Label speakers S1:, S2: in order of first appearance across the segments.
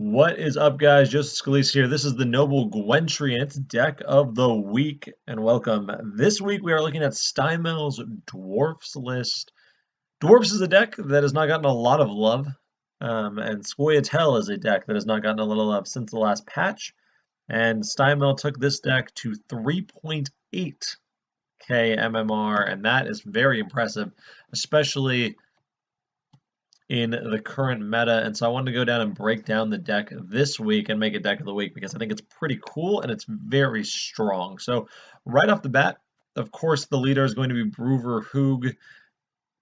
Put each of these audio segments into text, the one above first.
S1: What is up, guys? Joseph Scalise here. This is the Noble Gwentry, and it's deck of the week, and welcome. This week we are looking at Steinmel's Dwarfs list. Dwarfs is a deck that has not gotten a lot of love, and Scoia'tael is a deck that has not gotten a little love since the last patch, and Steinmel took this deck to 3.8k MMR, and that is very impressive, especially in the current meta. And so I wanted to go down and break down the deck this week and make it deck of the week because I think it's pretty cool and it's very strong. So right off the bat, of course, the leader is going to be Brewer Hoog.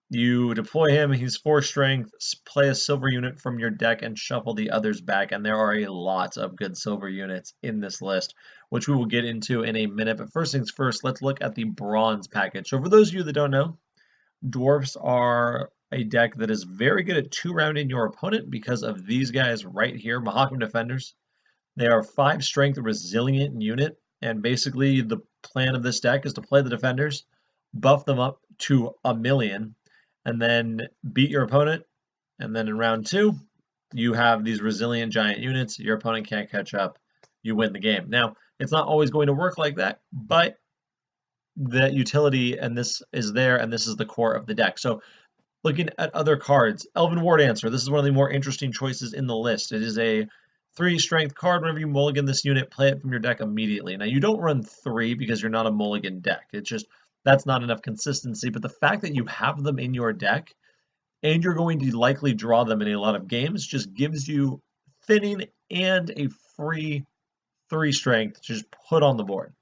S1: You deploy him, he's 4 strength, play a silver unit from your deck and shuffle the others back. And there are a lot of good silver units in this list, which we will get into in a minute. But first things first, let's look at the bronze package. So for those of you that don't know, Dwarfs are a deck that is very good at 2-rounding your opponent because of these guys right here, Mahakam Defenders. They are 5 strength resilient unit, and basically the plan of this deck is to play the defenders, buff them up to 1,000,000, and then beat your opponent, and then in round 2, you have these resilient giant units, your opponent can't catch up, you win the game. Now, it's not always going to work like that, but the utility and this is there, and this is the core of the deck. So looking at other cards, Elven War Dancer. This is one of the more interesting choices in the list. It is a 3 strength card. Whenever you mulligan this unit, play it from your deck immediately. Now, you don't run 3 because you're not a mulligan deck. It's just, that's not enough consistency. But the fact that you have them in your deck, and you're going to likely draw them in a lot of games, just gives you thinning and a free 3 strength to just put on the board,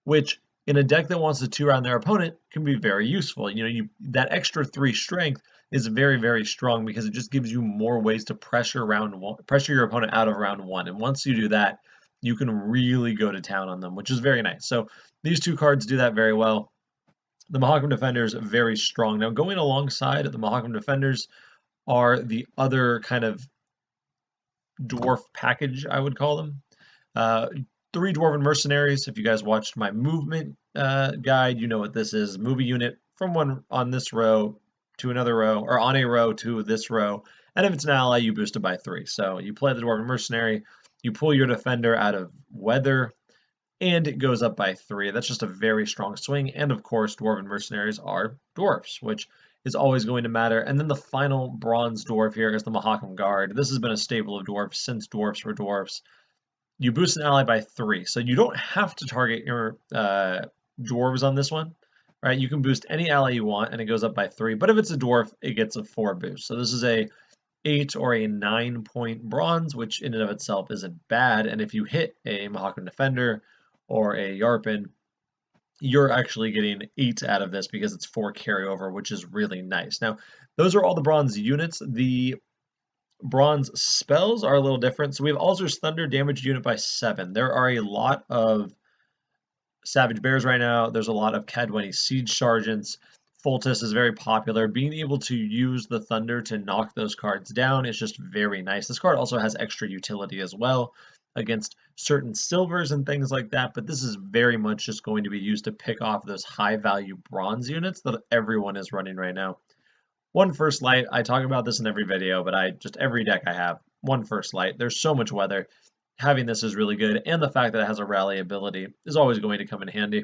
S1: which in a deck that wants to 2-round their opponent can be very useful. You know, that extra 3 strength is very, very strong because it just gives you more ways to pressure your opponent out of round 1. And once you do that, you can really go to town on them, which is very nice. So these 2 cards do that very well. The Mahakam Defenders very strong. Now, going alongside the Mahakam Defenders are the other kind of dwarf package, I would call them. 3 Dwarven Mercenaries. If you guys watched my movement guide, you know what this is. Move a unit from one on this row to another row, or on a row to this row. And if it's an ally, you boost it by 3. So you play the Dwarven Mercenary, you pull your defender out of weather, and it goes up by 3. That's just a very strong swing. And of course, Dwarven Mercenaries are dwarfs, which is always going to matter. And then the final bronze dwarf here is the Mahakam Guard. This has been a staple of dwarfs since dwarfs were dwarfs. You boost an ally by 3, so you don't have to target your dwarves on this one, right? You can boost any ally you want, and it goes up by 3. But if it's a dwarf, it gets a 4 boost. So this is a 8 or a 9-point bronze, which in and of itself isn't bad. And if you hit a Mahakam Defender or a Yarpen, you're actually getting 8 out of this because it's 4 carryover, which is really nice. Now, those are all the bronze units. The bronze spells are a little different. So we have Alzur's Thunder, damage unit by 7. There are a lot of Savage Bears right now. There's a lot of Cadwenny Siege Sergeants. Foltest is very popular. Being able to use the Thunder to knock those cards down is just very nice. This card also has extra utility as well against certain silvers and things like that, but this is very much just going to be used to pick off those high-value bronze units that everyone is running right now. 1 First Light, I talk about this in every video, but every deck I have, 1 First Light. There's so much weather. Having this is really good, and the fact that it has a rally ability is always going to come in handy.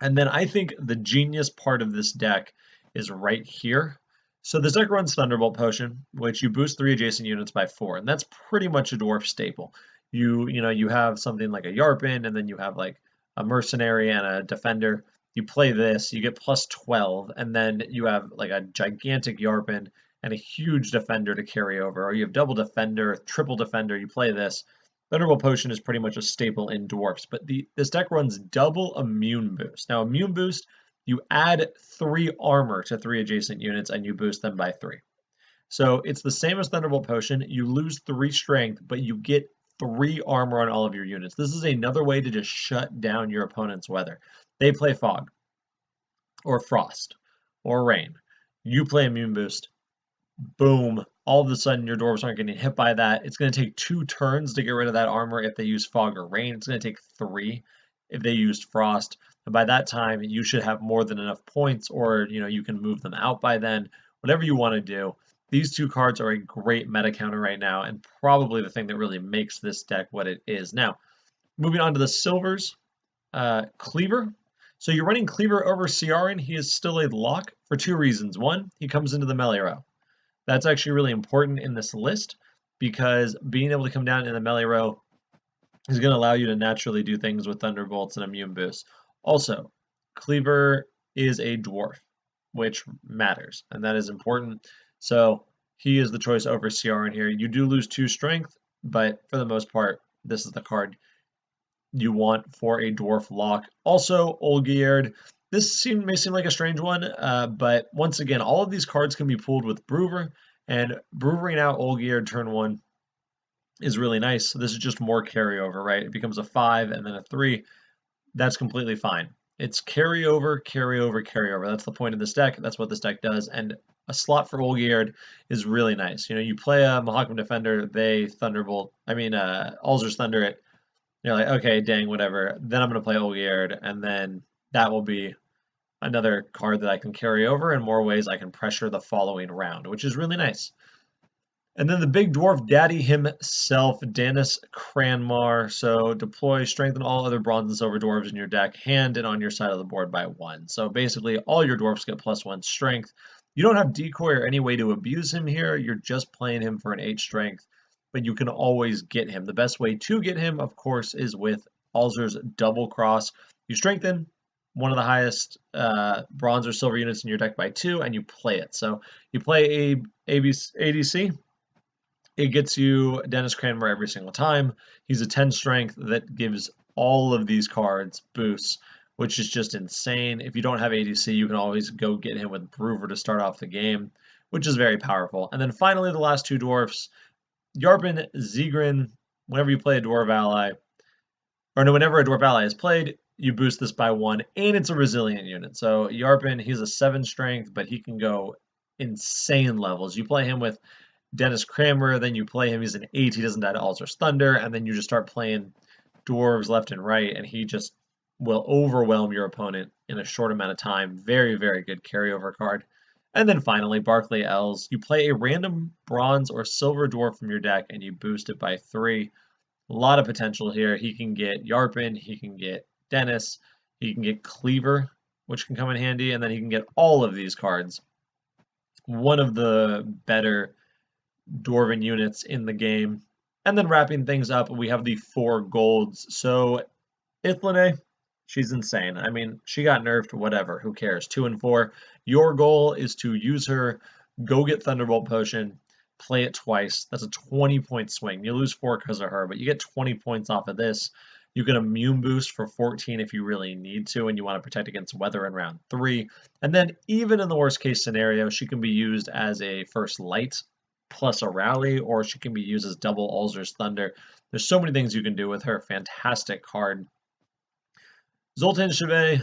S1: And then I think the genius part of this deck is right here. So this deck runs Thunderbolt Potion, which you boost 3 adjacent units by 4, and that's pretty much a dwarf staple. You have something like a Yarpen, and then you have like a Mercenary and a Defender. You play this, you get plus 12, and then you have like a gigantic Yarpen and a huge Defender to carry over, or you have double Defender, triple Defender, you play this. Thunderbolt Potion is pretty much a staple in Dwarfs, but this deck runs double Immune Boost. Now, Immune Boost, you add 3 armor to 3 adjacent units, and you boost them by 3. So it's the same as Thunderbolt Potion. You lose 3 strength, but you get 3 armor on all of your units. This is another way to just shut down your opponent's weather. They play Fog, or Frost, or Rain. You play Immune Boost. Boom. All of a sudden, your dwarves aren't getting hit by that. It's going to take 2 turns to get rid of that armor if they use Fog or Rain. It's going to take 3 if they used Frost. And by that time, you should have more than enough points, or you can move them out by then. Whatever you want to do. These two cards are a great meta counter right now, and probably the thing that really makes this deck what it is. Now, moving on to the silvers, Cleaver. So you're running Cleaver over Ciaran. He is still a lock for two reasons. One, he comes into the melee row. That's actually really important in this list because being able to come down in the melee row is going to allow you to naturally do things with Thunderbolts and Immune Boost. Also, Cleaver is a dwarf, which matters, and that is important. So he is the choice over Ciaran here. You do lose 2 strength, but for the most part, this is the card you want for a dwarf lock. Also, Olgierd. This may seem like a strange one, but once again, all of these cards can be pulled with Brewer, and Brewering out Olgierd turn 1 is really nice. So this is just more carryover, right? It becomes a 5 and then a 3. That's completely fine. It's carryover, carryover, carryover. That's the point of this deck. That's what this deck does. And a slot for Olgierd is really nice. You know, you play a Mahakam Defender, they Thunderbolt, Alzur's Thunder it. You're like, okay, dang, whatever. Then I'm going to play Olgierd, and then that will be another card that I can carry over. In more ways, I can pressure the following round, which is really nice. And then the big dwarf daddy himself, Danis Cranmar. So deploy, strengthen all other bronze and silver dwarves in your deck, hand and on your side of the board by 1. So basically, all your dwarfs get +1 strength. You don't have decoy or any way to abuse him here. You're just playing him for an 8 strength, but you can always get him. The best way to get him, of course, is with Alzur's Double Cross. You strengthen one of the highest bronze or silver units in your deck by 2, and you play it. So you play ADC. It gets you Danis Cranmar every single time. He's a 10 strength that gives all of these cards boosts, which is just insane. If you don't have ADC, you can always go get him with Brewer to start off the game, which is very powerful. And then finally, the last 2 dwarfs, Yarpen, Zegrin. Whenever you play a dwarf ally, whenever a dwarf ally is played, you boost this by 1, and it's a resilient unit. So Yarpen, he's a 7 strength, but he can go insane levels. You play him with Danis Cranmar, then you play him, he's an 8, he doesn't die to Alzur's Thunder, and then you just start playing dwarves left and right, and he just will overwhelm your opponent in a short amount of time. Very, very good carryover card. And then finally, Barclay Els. You play a random bronze or silver dwarf from your deck, and you boost it by 3. A lot of potential here. He can get Yarpen, he can get Danis, he can get Cleaver, which can come in handy, and then he can get all of these cards. One of the better Dwarven units in the game. And then wrapping things up, we have the 4 golds. So Ithlinne, she's insane. I mean, she got nerfed, whatever, who cares? 2 and 4. Your goal is to use her, go get Thunderbolt Potion, play it twice. That's a 20-point swing. You lose 4 because of her, but you get 20 points off of this. You can immune boost for 14 if you really need to, and you want to protect against weather in round 3. And then even in the worst case scenario, she can be used as a first light plus a rally, or she can be used as double Alzur's Thunder. There's so many things you can do with her. Fantastic card. Zoltan Chauvet,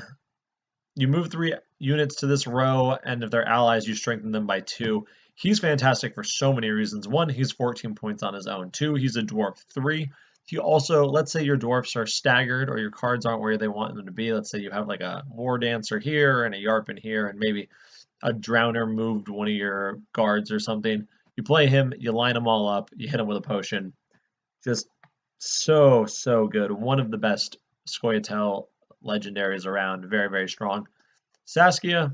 S1: you move 3 units to this row, and if they're allies, you strengthen them by 2. He's fantastic for so many reasons. 1, he's 14 points on his own. 2, he's a dwarf. 3, he also, let's say your dwarfs are staggered or your cards aren't where they want them to be. Let's say you have like a War Dancer here and a Yarpen here, and maybe a Drowner moved one of your guards or something. You play him, you line them all up, you hit him with a potion. Just so, so good. One of the best Scoia'tael legendaries around. Very, very strong. Saskia,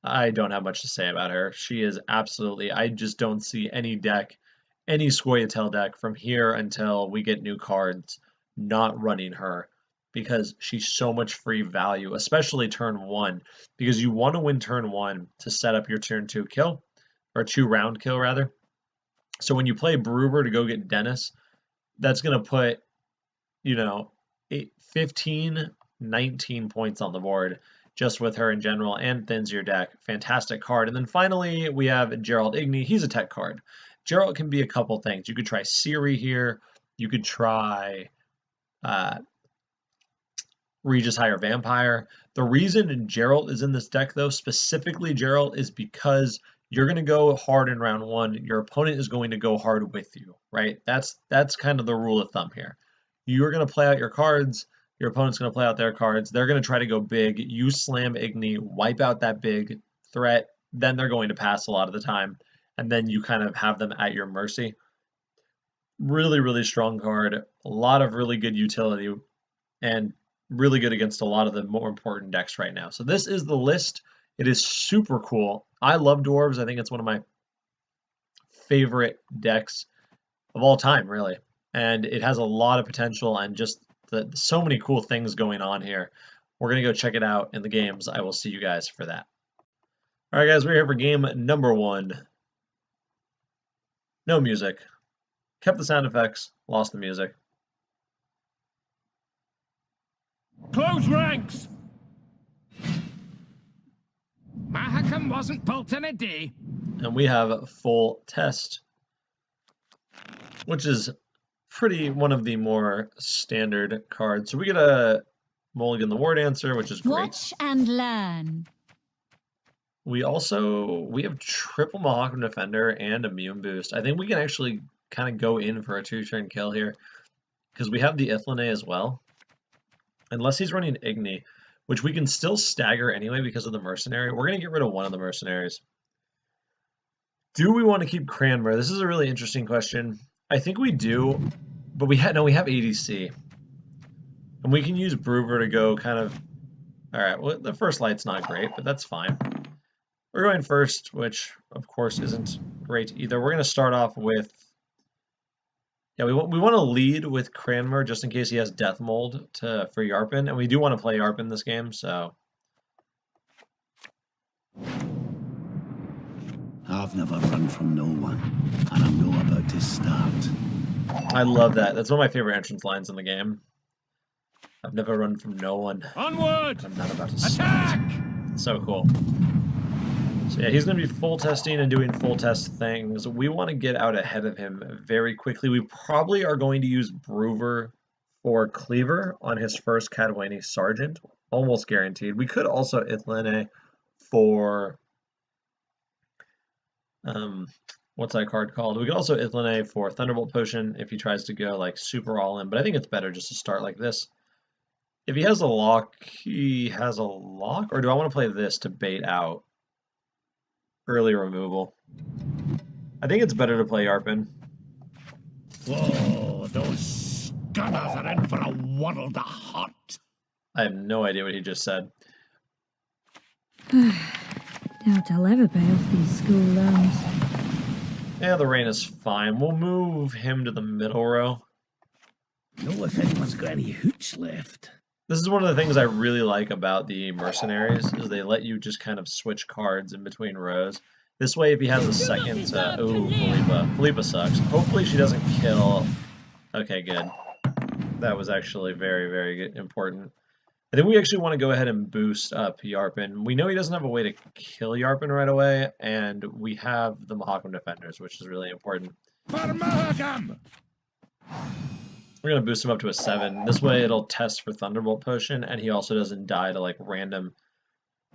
S1: I don't have much to say about her. She is absolutely, I just don't see any deck, any Scoia'tael deck from here until we get new cards not running her, because she's so much free value, especially turn 1, because you want to win turn 1 to set up your turn 2 kill. Or 2-round kill, rather. So when you play Brewer to go get Danis, that's going to put, 15, 19 points on the board just with her in general, and thins your deck. Fantastic card. And then finally, we have Gerald Igni. He's a tech card. Gerald can be a couple things. You could try Siri here. You could try Regis Higher Vampire. The reason Gerald is in this deck, though, specifically Gerald, is because you're going to go hard in round 1. Your opponent is going to go hard with you, right? That's kind of the rule of thumb here. You're going to play out your cards. Your opponent's going to play out their cards. They're going to try to go big. You slam Igni, wipe out that big threat. Then they're going to pass a lot of the time. and then you kind of have them at your mercy. Really, really strong card. A lot of really good utility, and really good against a lot of the more important decks right now. So this is the list. It is super cool. I love Dwarves. I think it's one of my favorite decks of all time, really. And it has a lot of potential and just so many cool things going on here. We're going to go check it out in the games. I will see you guys for that. All right, guys, we're here for game number 1. No music. Kept the sound effects, lost the music.
S2: Close ranks! Mahakam wasn't built in a day.
S1: And we have full test, which is one of the more standard cards. So we get a Mulligan the Ward Answer, which is great.
S3: Watch and learn.
S1: We have triple Mahakam Defender and Immune Boost. I think we can actually kind of go in for a 2-turn kill here, because we have the Ithlane as well. Unless he's running Igni, which we can still stagger anyway because of the Mercenary. We're going to get rid of one of the Mercenaries. Do we want to keep Cranmer? This is a really interesting question. I think we do, but we have ADC. And we can use Brewer to go kind of... Alright, well, the first light's not great, but that's fine. We're going first, which, of course, isn't great either. We're going to start off with... Yeah, we want to lead with Cranmer just in case he has Death Mold for Yarpen, and we do want to play Yarpen this game, so...
S4: I've never run from no one, and I'm not about to start.
S1: I love that. That's one of my favorite entrance lines in the game. I've never run from no one.
S2: Onward!
S1: I'm not about to
S2: Attack!
S1: start. So cool. So yeah, he's going to be full testing and doing full test things. We want to get out ahead of him very quickly. We probably are going to use Brewer for Cleaver on his first Cadwani Sergeant. Almost guaranteed. We could also Ithlane for... what's that card called? We could also Ithlane for Thunderbolt Potion if he tries to go like super all in, but I think it's better just to start like this. If he has a lock, he has a lock, or do I want to play this to bait out early removal? I think it's better to play Yarpen.
S2: Whoa, those gunners are in for a world of hurt.
S1: I have no idea what he just said.
S3: Doubt I'll ever pay off these school loans.
S1: Yeah, the rain is fine. We'll move him to the middle row.
S4: Know if anyone's got any hooch left.
S1: This is one of the things I really like about the Mercenaries, is they let you just kind of switch cards in between rows. This way, if he has a second... ooh, Philippa sucks. Hopefully she doesn't kill... Okay, good. That was actually very, very important. I think we actually want to go ahead and boost up Yarpen. We know he doesn't have a way to kill Yarpen right away, and we have the Mahakam Defenders, which is really important.
S2: For Mahakam!
S1: We're going to boost him up to a 7. This way it'll test for Thunderbolt Potion, and he also doesn't die to like random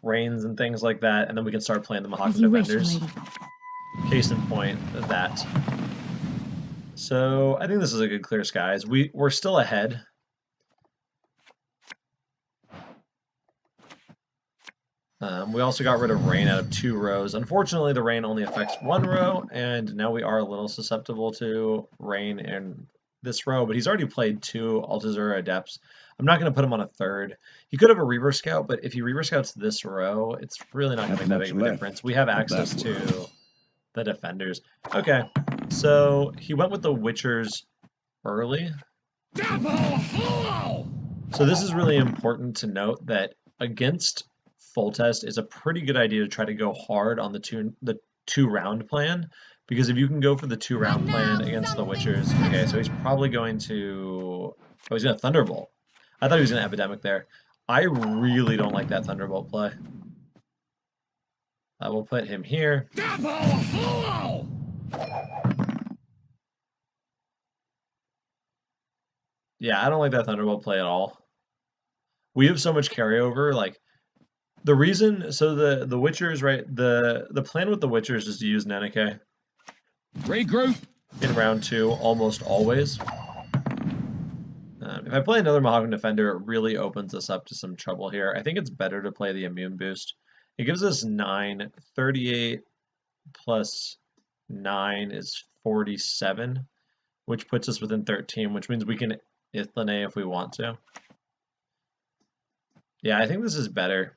S1: rains and things like that, and then we can start playing the Mahakam Defenders. Case in point, that. So I think this is a good clear skies. We're still ahead. We also got rid of rain out of 2 rows. Unfortunately, the rain only affects 1 row, and now we are a little susceptible to rain in this row, but he's already played 2 Altazura Adepts. I'm not going to put him on a 3rd. He could have a Reaver Scout, but if he Reaver Scouts this row, it's really not going to make that big of a difference. We have access to the Defenders. Okay, so he went with the Witchers early. So this is really important to note that against full test, it's a pretty good idea to try to go hard on the 2-round plan, because if you can go for the 2-round plan against the Witchers, okay, so he's probably going to, oh, he's going to Thunderbolt. I thought he was going to Epidemic there. I really don't like that Thunderbolt play. I will put him here. Yeah, I don't like that Thunderbolt play at all. We have so much carryover, like, the reason, so the Witchers, right, the plan with the Witchers is to use Nenike.
S2: Regroup!
S1: In round 2, almost always. If I play another Mahakam Defender, it really opens us up to some trouble here. I think it's better to play the Immune Boost. It gives us 9, 38 plus 9 is 47, which puts us within 13, which means we can Ithlinay if we want to. Yeah, I think this is better.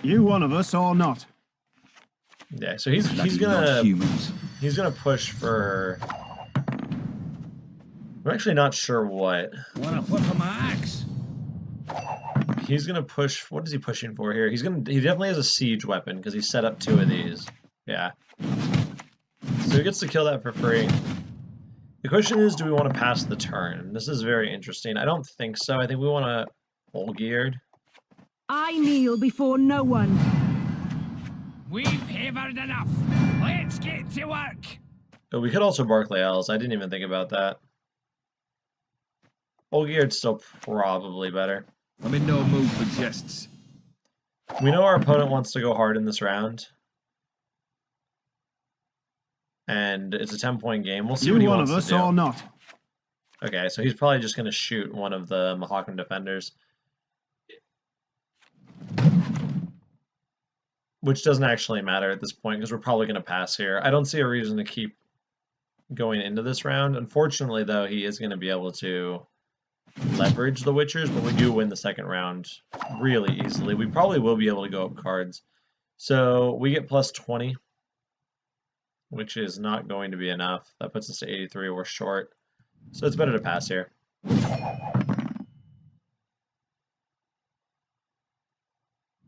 S5: You one of us or not?
S1: Yeah, so he's
S4: Bloody
S1: gonna
S4: non-humans.
S1: he's gonna push for. I'm actually not sure what.
S2: Wanna flip him an axe?
S1: He's gonna push. What is he pushing for here? He definitely has a siege weapon because he set up 2 of these. Yeah. So he gets to kill that for free. The question is, do we want to pass the turn? This is very interesting. I don't think so. I think we want to Olgierd.
S6: I kneel before no one.
S2: We've havered enough. Let's get to work.
S1: Oh, we could also Barclay Elves. I didn't even think about that. Olgierd's still probably better.
S7: I'm in no mood for jests.
S1: We know our opponent wants to go hard in this round. And it's a 10-point game. We'll see what he
S5: You one
S1: wants
S5: of
S1: to
S5: us
S1: do.
S5: or not?
S1: Okay, so he's probably just going to shoot one of the Mahakam defenders. Which doesn't actually matter at this point because we're probably going to pass here. I don't see a reason to keep going into this round. Unfortunately, though, he is going to be able to leverage the Witchers, but we do win the second round really easily. We probably will be able to go up cards. So we get plus 20, which is not going to be enough. That puts us to 83. We're short. So it's better to pass here.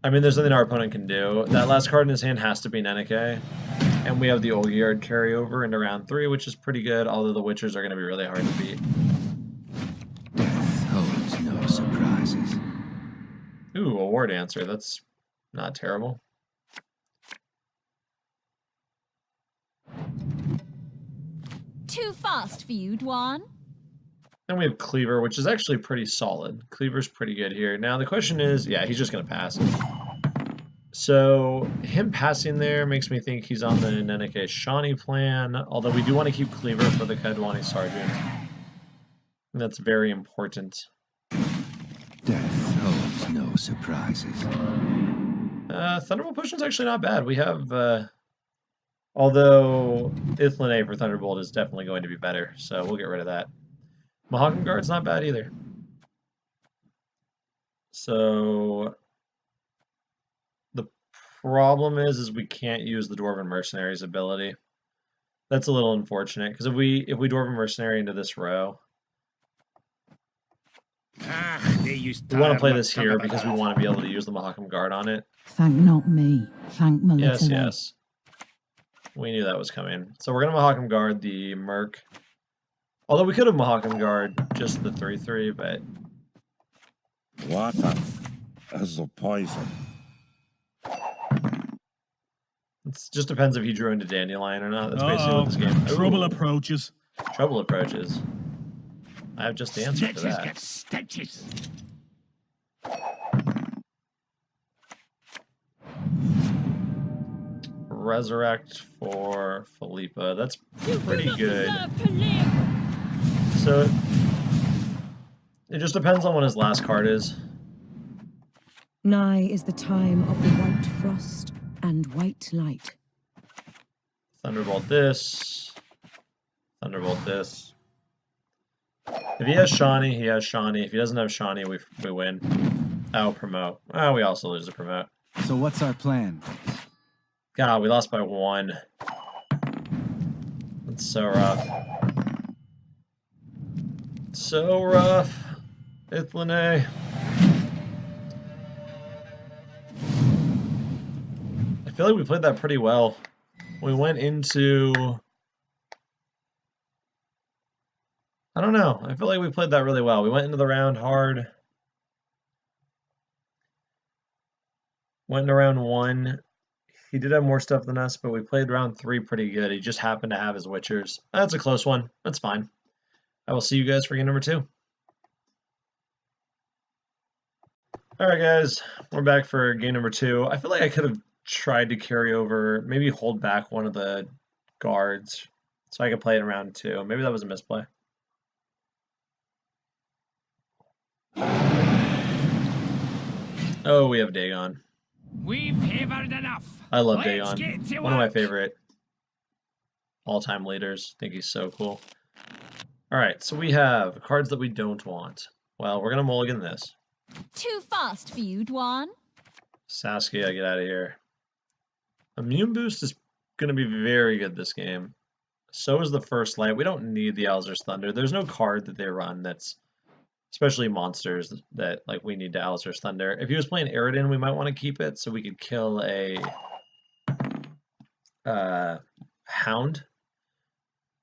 S1: I mean, there's nothing our opponent can do. That last card in his hand has to be Nenike. And we have the Olgierd carryover into round 3, which is pretty good, although the Witchers are going to be really hard to beat.
S4: Death holds no surprises.
S1: Ooh, a War Dancer. That's not terrible.
S8: Too fast for you, Dwan?
S1: Then we have Cleaver, which is actually pretty solid. Cleaver's pretty good here. Now the question is, yeah, he's just going to pass. So him passing there makes me think he's on the Nenike Shawnee plan, although we do want to keep Cleaver for the Kadwani Sergeant. And that's very important.
S4: Death holds no surprises.
S1: Thunderbolt Potion's actually not bad. We have, although Ithlinay for Thunderbolt is definitely going to be better, so we'll get rid of that. Mahakam Guard's not bad either. So the problem is we can't use the Dwarven Mercenary's ability. That's a little unfortunate because if we Dwarven Mercenary into this row,
S2: We
S1: we want to play this here because we want to be able to use the Mahakam Guard on it.
S3: Thank not me. Thank my
S1: Yes,
S3: little one.
S1: yes. We knew that was coming. So we're going to Mahakam Guard the Merc. Although we could have Mahakam Guard just the 3/3, but
S9: What as a poison?
S1: it just depends if he drew into Dandelion or not. That's basically what this game.
S5: Trouble
S1: Ooh,
S5: approaches.
S1: trouble approaches. I have just the answer to
S2: Stitches
S1: that.
S2: get stitches.
S1: Resurrect for Philippa. That's pretty
S8: do not
S1: good.
S8: deserve to live.
S1: So it just depends on what his last card is.
S6: Nigh is the time of the white frost and white light.
S1: Thunderbolt this. Thunderbolt this. If he has Shawnee, he has Shawnee. If he doesn't have Shawnee, we win. Oh, promote. Oh, we also lose the promote.
S10: So what's our plan?
S1: God, we lost by 1. That's so rough. So rough. Ithlinay. I feel like we played that pretty well. We went into... I don't know. I feel like we played that really well. We went into the round hard. Went into round 1. He did have more stuff than us, but we played round 3 pretty good. He just happened to have his Witchers. That's a close one. That's fine. I will see you guys for game number 2. Alright guys, we're back for game number 2. I feel like I could have tried to carry over, maybe hold back one of the guards so I could play it in round 2. Maybe that was a misplay. Oh, we have Dagon.
S2: We've heard enough.
S1: I love
S2: Let's
S1: Dagon.
S2: get to
S1: One of my
S2: work.
S1: favorite all-time leaders. I think he's so cool. Alright, so we have cards that we don't want. Well, we're going to mulligan this.
S8: Too fast for you, Dwan.
S1: Saskia, get out of here. Immune boost is going to be very good this game. So is the First Light. We don't need the Alzur's Thunder. There's no card that they run that's, especially monsters, that like we need to Alzur's Thunder. If he was playing Eridan, we might want to keep it so we could kill a Hound.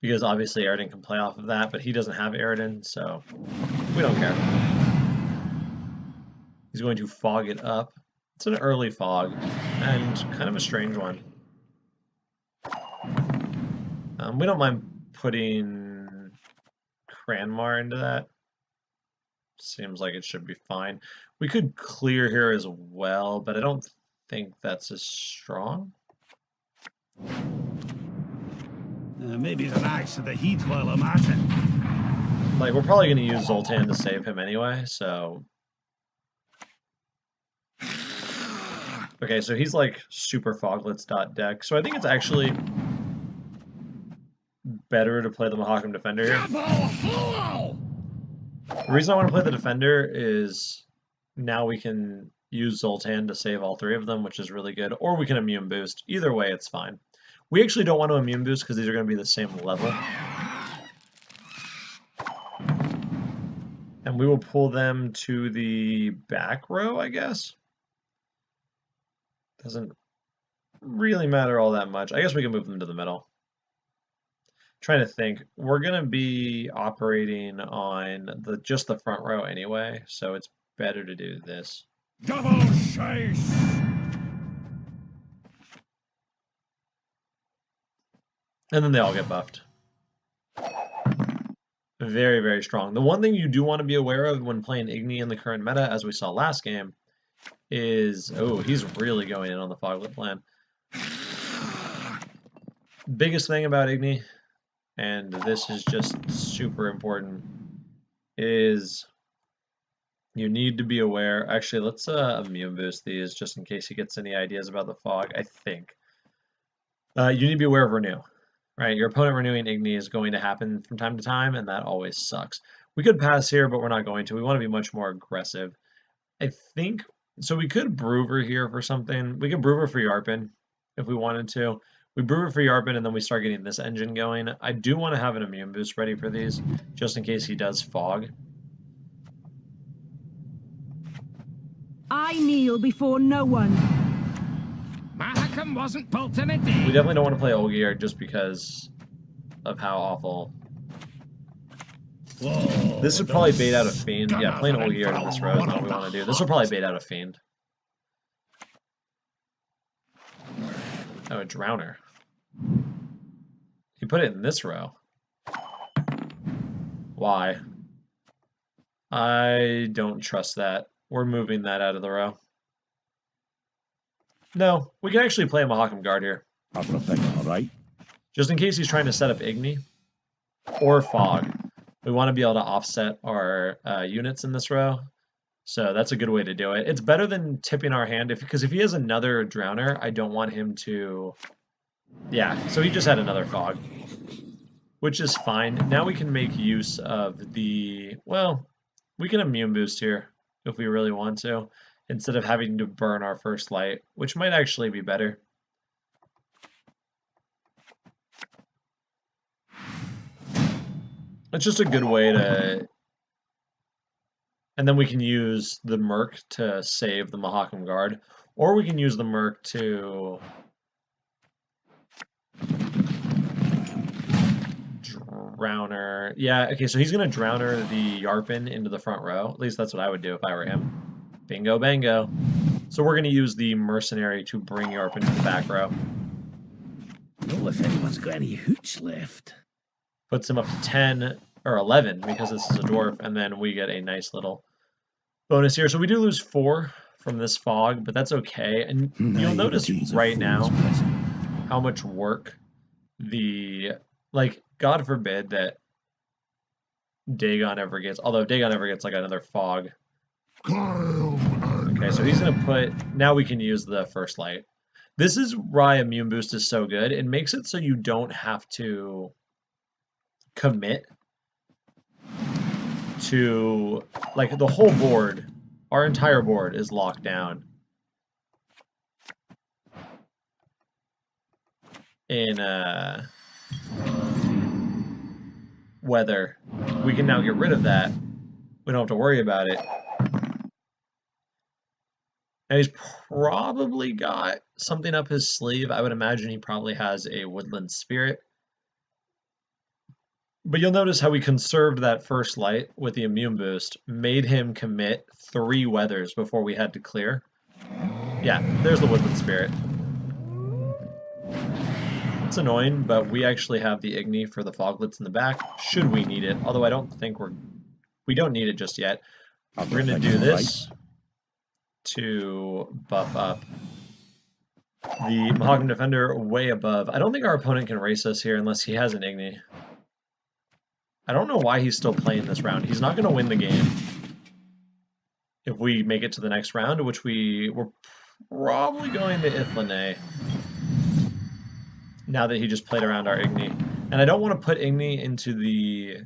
S1: Because obviously Eridan can play off of that, but he doesn't have Eridan, so we don't care. He's going to fog it up. It's an early fog, and kind of a strange one. We don't mind putting Cranmar into that. Seems like it should be fine. We could clear here as well, but I don't think that's as strong.
S4: Maybe the axe of the heat while I'm at it.
S1: Like, we're probably going to use Zoltan to save him anyway, so... Okay, so he's like super foglets deck, so I think it's actually better to play the Mahakam Defender here. The reason I want to play the Defender is now we can use Zoltan to save all three of them, which is really good, or we can immune boost. Either way, it's fine. We actually don't want to immune boost because these are going to be the same level. And we will pull them to the back row, I guess. Doesn't really matter all that much. I guess we can move them to the middle. Trying to think. We're going to be operating on just the front row anyway, so it's better to do this.
S2: Double chase.
S1: And then they all get buffed. Very, very strong. The one thing you do want to be aware of when playing Igni in the current meta, as we saw last game, is... Oh, he's really going in on the Foglet plan. Biggest thing about Igni, and this is just super important, is you need to be aware... Actually, let's immune boost these just in case he gets any ideas about the fog, I think. You need to be aware of Renew. Right, your opponent renewing Igni is going to happen from time to time, and that always sucks. We could pass here, but we're not going to. We want to be much more aggressive. I think, so we could Brewer here for something. We could Brewer for Yarpen if we wanted to. We Brewer for Yarpen, and then we start getting this engine going. I do want to have an immune boost ready for these, just in case he does fog.
S6: I kneel before no one.
S2: Mahakam wasn't built in a day.
S1: We definitely don't want to play Olgierd just because of how awful.
S4: Whoa,
S1: This would probably bait out a Fiend. Yeah, playing Olgierd in this row is not what we want to do. This will probably bait out a Fiend. Oh, a Drowner. You put it in this row. Why? I don't trust that. We're moving that out of the row. No, we can actually play a Mahakam Guard here.
S4: Everything all right?
S1: Just in case he's trying to set up Igni or Fog. We want to be able to offset our units in this row. So that's a good way to do it. It's better than tipping our hand, because if he has another Drowner, I don't want him to... Yeah, so he just had another Fog, which is fine. Now we can make use of the... Well, we can immune boost here if we really want to, instead of having to burn our First Light, which might actually be better. It's just a good way to... And then we can use the Merc to save the Mahakam Guard, or we can use the Merc to... Drowner. Yeah, okay, so he's going to Drowner the Yarpen into the front row. At least that's what I would do if I were him. Bingo, bango. So we're going to use the Mercenary to bring Yarpen to the back row.
S4: Know if anyone's got any hooch left.
S1: Puts him up to 10, or 11, because this is a Dwarf, and then we get a nice little bonus here. So we do lose 4 from this Fog, but that's okay. And you'll notice right now how much work the... Like, God forbid that Dagon ever gets... Although, if Dagon ever gets, like, another Fog... Okay, Okay, so he's going to put... Now we can use the first light. This is why Immune Boost is so good. It makes it so you don't have to commit to... Like, the whole board, our entire board is locked down in weather. We can now get rid of that. We don't have to worry about it. And he's probably got something up his sleeve. I would imagine he probably has a Woodland Spirit. But you'll notice how we conserved that first light with the Immune Boost, made him commit 3 weathers before we had to clear. Yeah, there's the Woodland Spirit. It's annoying, but we actually have the Igni for the Foglets in the back, should we need it. Although I don't think we don't need it just yet. We're going to do this to buff up the Mahogany Defender way above. I don't think our opponent can race us here unless he has an Igni. I don't know why he's still playing this round. He's not going to win the game if we make it to the next round, which we're probably going to Ithlane now that he just played around our Igni. And I don't want to put Igni into the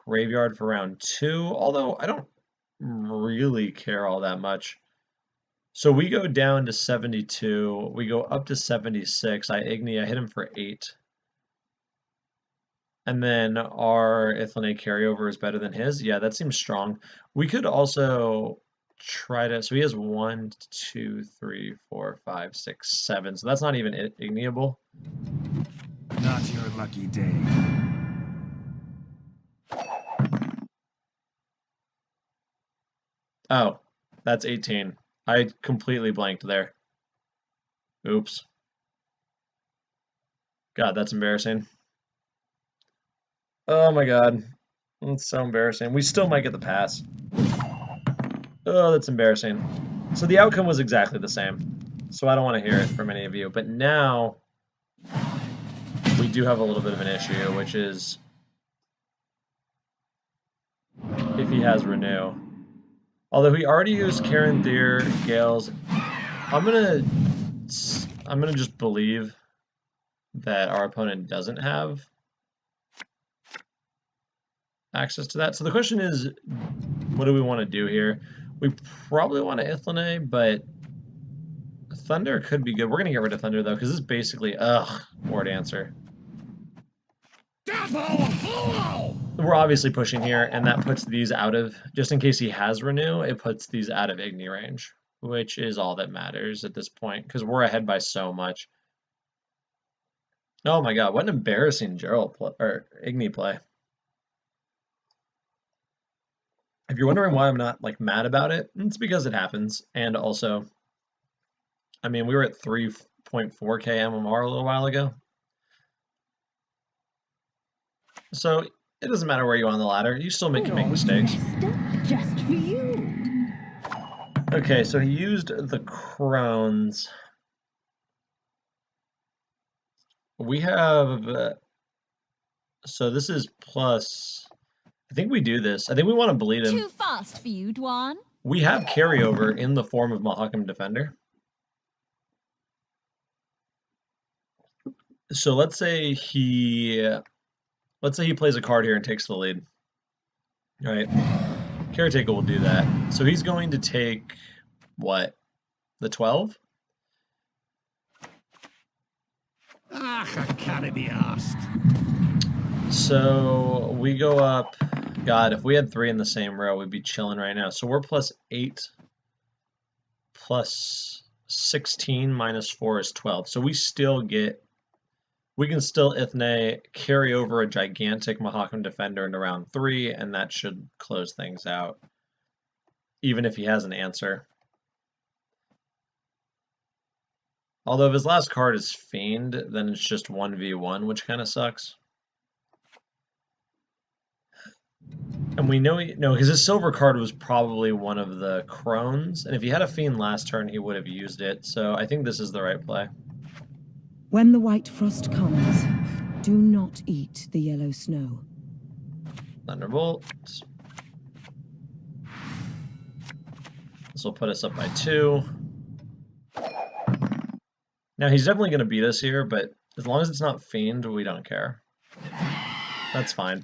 S1: graveyard for round 2, although I don't really care all that much. So we go down to 72, we go up to 76, I Igni, I hit him for 8. And then our Ithlane carryover is better than his. Yeah, that seems strong. We could also try to, so he has 1, 2, 3, 4, 5, 6, 7, so that's not even igniable.
S7: Not your lucky day.
S1: Oh, that's 18. I completely blanked there. Oops. God, that's embarrassing. Oh my god. That's so embarrassing. We still might get the pass. Oh, that's embarrassing. So the outcome was exactly the same. So I don't want to hear it from any of you. But now we do have a little bit of an issue, which is if he has Renew. Although he already used Karen Deer, Gales, I'm gonna just believe that our opponent doesn't have access to that. So the question is, what do we want to do here? We probably want to Ithlane, but Thunder could be good. We're gonna get rid of Thunder though, because this is basically Ward Answer. We're obviously pushing here, and that puts these out of, just in case he has Renew, it puts these out of Igni range, which is all that matters at this point, because we're ahead by so much. Oh my god, what an embarrassing Igni play. If you're wondering why I'm not like mad about it, it's because it happens. And also, I mean, we were at 3.4k MMR a little while ago. So it doesn't matter where you are on the ladder, you still can make mistakes.
S3: Just for you.
S1: Okay, so he used the Crones. We have, so this is plus, I think we do this. I think we want to bleed him.
S8: Too fast for you, Dwan.
S1: We have carryover in the form of Mahakam Defender. So let's say he plays a card here and takes the lead. All right, Caretaker will do that. So he's going to take, what, the 12?
S7: Ah, I can't be asked.
S1: So we go up, God, if we had 3 in the same row, we'd be chilling right now. So we're plus 8, plus 16, minus 4 is 12. So we still get, we can still Ithne, carry over a gigantic Mahakam Defender into round 3, and that should close things out, even if he has an answer. Although if his last card is Fiend, then it's just 1v1, which kind of sucks. And we know, no, because his silver card was probably one of the Crones, and if he had a Fiend last turn, he would have used it, so I think this is the right play.
S6: When the white frost comes, do not eat the yellow snow.
S1: Thunderbolt. This will put us up by 2. Now he's definitely going to beat us here, but as long as it's not Fiend, we don't care. That's fine.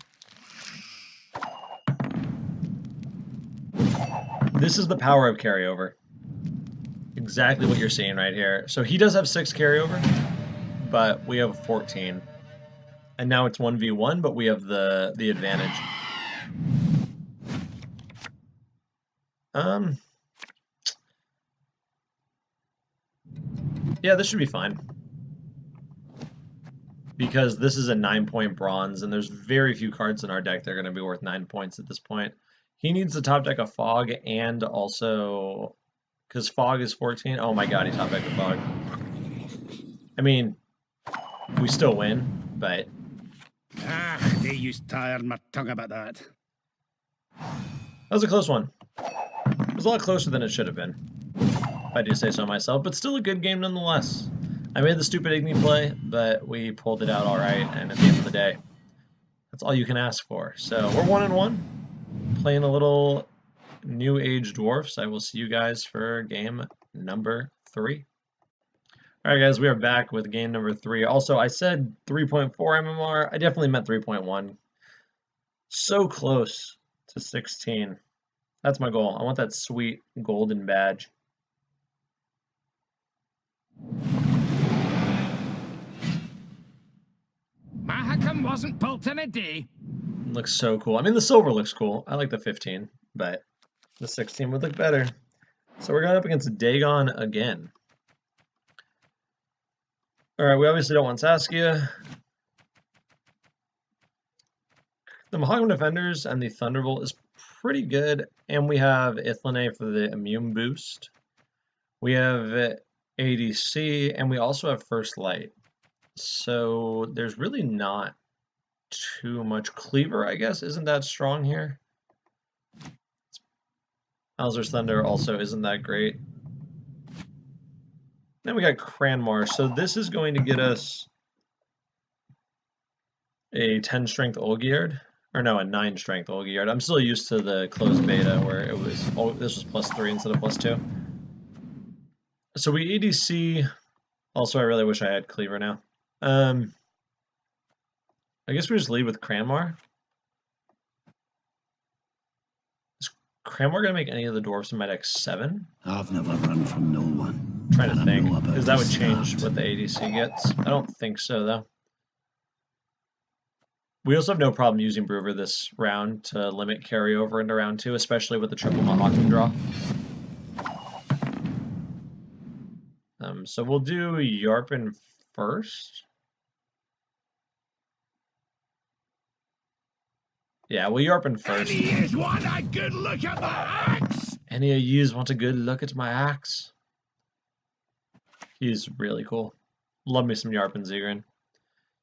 S1: This is the power of carryover. Exactly what you're seeing right here. So he does have 6 carryover, but we have 14. And now it's 1v1, but we have the advantage. Yeah, this should be fine. Because this is a 9-point bronze, and there's very few cards in our deck that are going to be worth 9 points at this point. He needs to top deck a Fog, and also... Because Fog is 14. Oh my god, he top decked a Fog. I mean, we still win, but...
S7: Ah, they used to tire my tongue about that.
S1: That was a close one. It was a lot closer than it should have been, if I do say so myself, but still a good game nonetheless. I made the stupid Igni play, but we pulled it out alright, and at the end of the day, that's all you can ask for. So we're 1-1, playing a little New Age Dwarfs. I will see you guys for game number 3. Alright guys, we are back with game number 3. Also, I said 3.4 MMR. I definitely meant 3.1. So close to 16. That's my goal. I want that sweet golden badge.
S2: Mahakam wasn't built in a day.
S1: Looks so cool. I mean, the silver looks cool. I like the 15, but the 16 would look better. So we're going up against Dagon again. Alright, we obviously don't want Saskia. The Mahakam Defenders and the Thunderbolt is pretty good, and we have Ithlane for the immune boost. We have ADC, and we also have First Light. So there's really not too much. Cleaver, I guess, isn't that strong here. Alzur's Thunder also isn't that great. Then we got Cranmar, so this is going to get us a 10 strength Olgierd. Or no, a 9 strength Olgierd. I'm still used to the closed beta where it was, oh, this was +3 instead of +2. So we ADC. Also, I really wish I had Cleaver now. I guess we just lead with Cranmar. Is Cranmar going to make any of the Dwarfs in my deck 7?
S4: I've never run from no one.
S1: I'm trying to
S4: and I
S1: think,
S4: know about
S1: because that
S4: to
S1: would change
S4: start.
S1: what the ADC gets. I don't think so, though. We also have no problem using Brewer this round to limit carryover into round 2, especially with the triple Mahakam draw. So we'll do Yarpen first. Yeah, we'll Yarpen first.
S7: Any is want a good look at my axe?
S1: Any of yous want a good look at my axe? He's really cool. Love me some Yarpen Zegrin.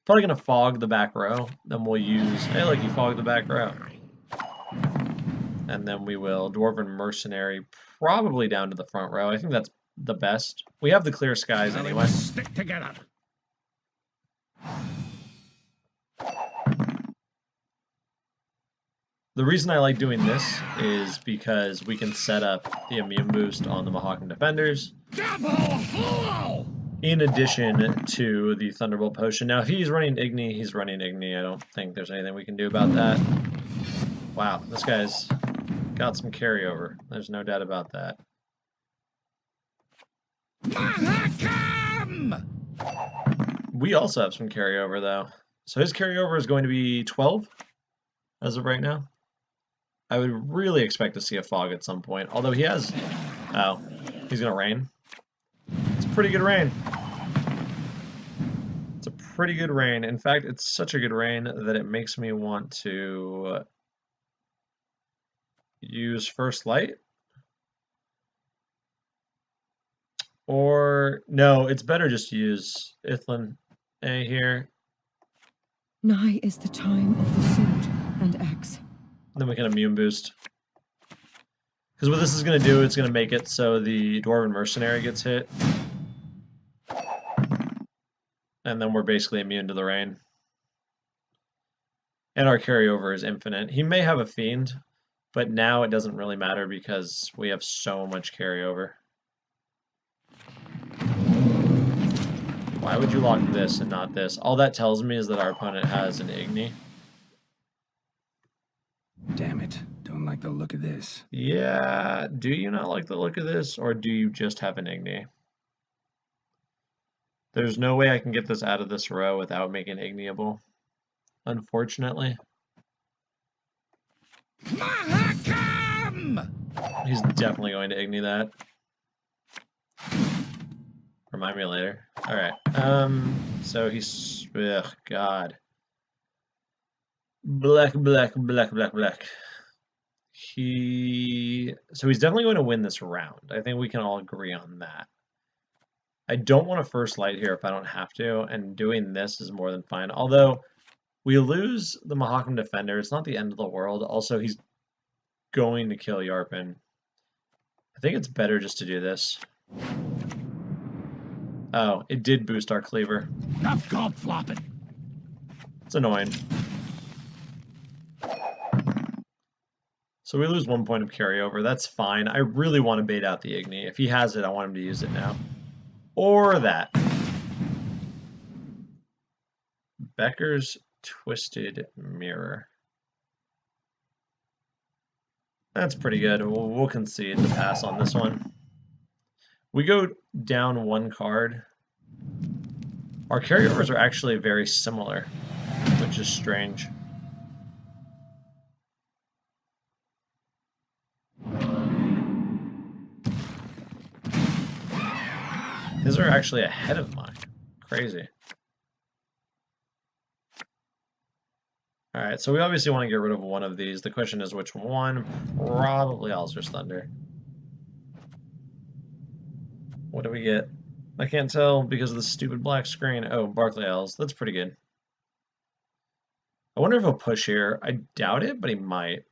S1: Probably gonna fog the back row. Then we'll use. Hey, look, you fogged the back row. And then we will Dwarven Mercenary probably down to the front row. I think that's the best. We have the clear skies
S7: Now they
S1: anyway.
S7: must stick together.
S1: The reason I like doing this is because we can set up the immune boost on the Mahakam Defenders,
S7: Double hollow!
S1: in addition to the Thunderbolt Potion. Now, if he's running Igni, he's running Igni. I don't think there's anything we can do about that. Wow, this guy's got some carryover. There's no doubt about that.
S7: Mahakam!
S1: We also have some carryover, though. So his carryover is going to be 12 as of right now. I would really expect to see a fog at some point, although he has... Oh, he's going to rain. It's a pretty good rain. It's a pretty good rain. In fact, it's such a good rain that it makes me want to use First Light. Or, no, it's better just to use Ithlane here.
S6: Nigh is the time of the sword and axe.
S1: Then we can immune boost. Because what this is going to do, it's going to make it so the Dwarven Mercenary gets hit. And then we're basically immune to the rain. And our carryover is infinite. He may have a Fiend, But now it doesn't really matter because we have so much carryover. Why would you lock this and not this? All that tells me is that our opponent has an Igni.
S2: Damn it. Don't like the look of this.
S1: Yeah, do you not like the look of this, or do you just have an Igni? There's no way I can get this out of this row without making it igniable, unfortunately.
S7: Mahakam!
S1: He's definitely going to Igni that. Remind me later. Alright, so he's, ugh, God. Black. So he's definitely going to win this round. I think we can all agree on that. I don't want to first light here if I don't have to, and doing this is more than fine. Although, we lose the Mahakam Defender, it's not the end of the world. Also, he's going to kill Yarpen. I think it's better just to do this. Oh, it did boost our cleaver.
S7: Enough gob flopping.
S1: It's annoying. So we lose 1 point of carryover. That's fine. I really want to bait out the Igni. If he has it, I want him to use it now. Or that. Becker's Twisted Mirror. That's pretty good. We'll concede the pass on this one. We go down 1 card. Our carryovers are actually very similar, which is strange. His are actually ahead of mine. Crazy. Alright, so we obviously want to get rid of one of these. The question is which one? Probably Alzur's Thunder. What do we get? I can't tell because of the stupid black screen. Oh, Barclay Elves. That's pretty good. I wonder if he'll push here. I doubt it, but he might.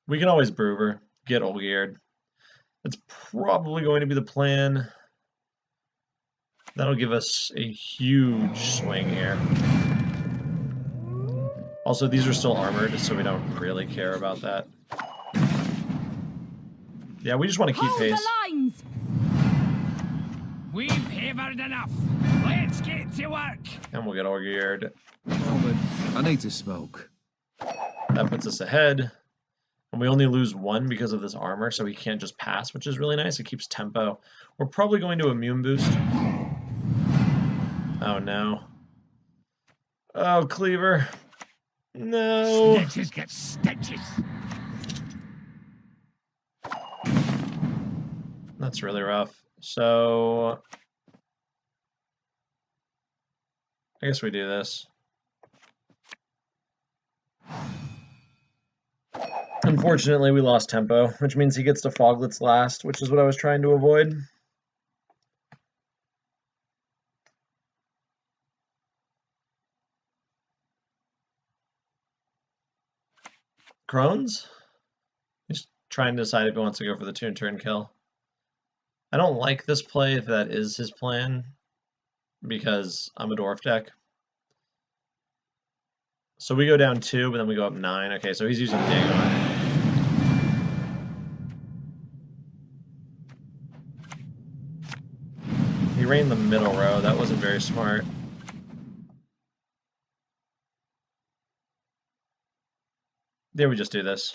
S1: We can always Brewer, get Olgierd. That's probably going to be the plan. That'll give us a huge swing here. Also, these are still armored, so we don't really care about that. Yeah, we just want to keep pace.
S2: We've hammered enough. Let's get to work.
S1: And we'll get Olgierd.
S10: Moment. I need to smoke.
S1: That puts us ahead. And we only lose 1 because of this armor, so he can't just pass, which is really nice. It keeps tempo. We're probably going to immune boost. Oh, no. Oh, Cleaver. No.
S7: Stitches get stitches.
S1: That's really rough. So, I guess we do this. Unfortunately, we lost tempo, which means he gets to Foglets last, which is what I was trying to avoid. Crones? He's trying to decide if he wants to go for the 2-turn kill. I don't like this play if that is his plan, because I'm a Dwarf deck. So we go down 2, but then we go up 9. Okay, so he's using Dagon. He rained the middle row. That wasn't very smart. There, we just do this.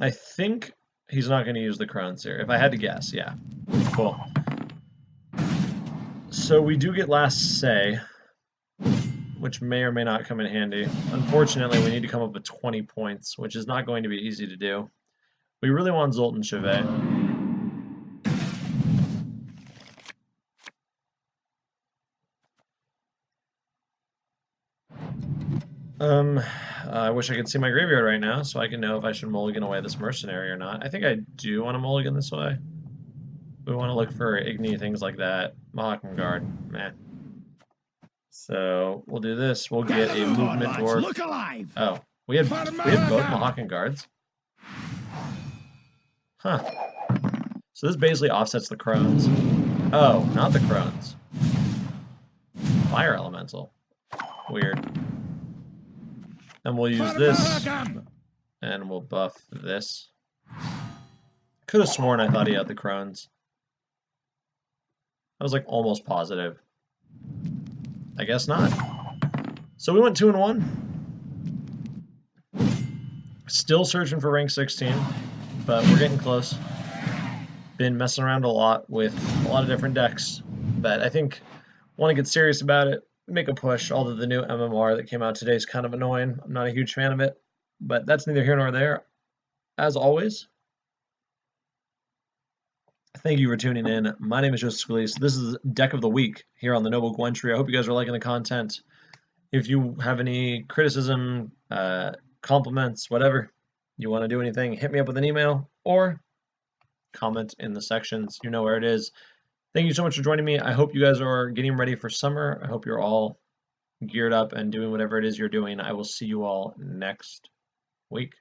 S1: I think he's not going to use the Crones here. If I had to guess, yeah. Cool. So we do get Last Say, which may or may not come in handy. Unfortunately, we need to come up with 20 points, which is not going to be easy to do. We really want Zoltan Chevet. I wish I could see my graveyard right now, so I can know if I should mulligan away this mercenary or not. I think I do want to mulligan this way. We want to look for Igni, things like that. Mahakam Guard, meh. So we'll do this. We'll get a movement dwarf.
S7: Look alive.
S1: Oh, we had both Mahakam Guards. Huh. So this basically offsets the Crones. Oh, not the Crones. Fire elemental. Weird. And we'll use this, and we'll buff this. Could have sworn I thought he had the Crones. I was like almost positive. I guess not. So we went 2-1. Still searching for rank 16, but we're getting close. Been messing around a lot with a lot of different decks, but I think want to get serious about it, make a push, although the new MMR that came out today is kind of annoying. I'm not a huge fan of it, but that's neither here nor there. As always, thank you for tuning in. My name is Joseph Scalise. This is Deck of the Week here on the Noble Gwentry. I hope you guys are liking the content. If you have any criticism, compliments, whatever, you want to do anything, hit me up with an email or comment in the sections. You know where it is. Thank you so much for joining me. I hope you guys are getting ready for summer. I hope you're all geared up and doing whatever it is you're doing. I will see you all next week.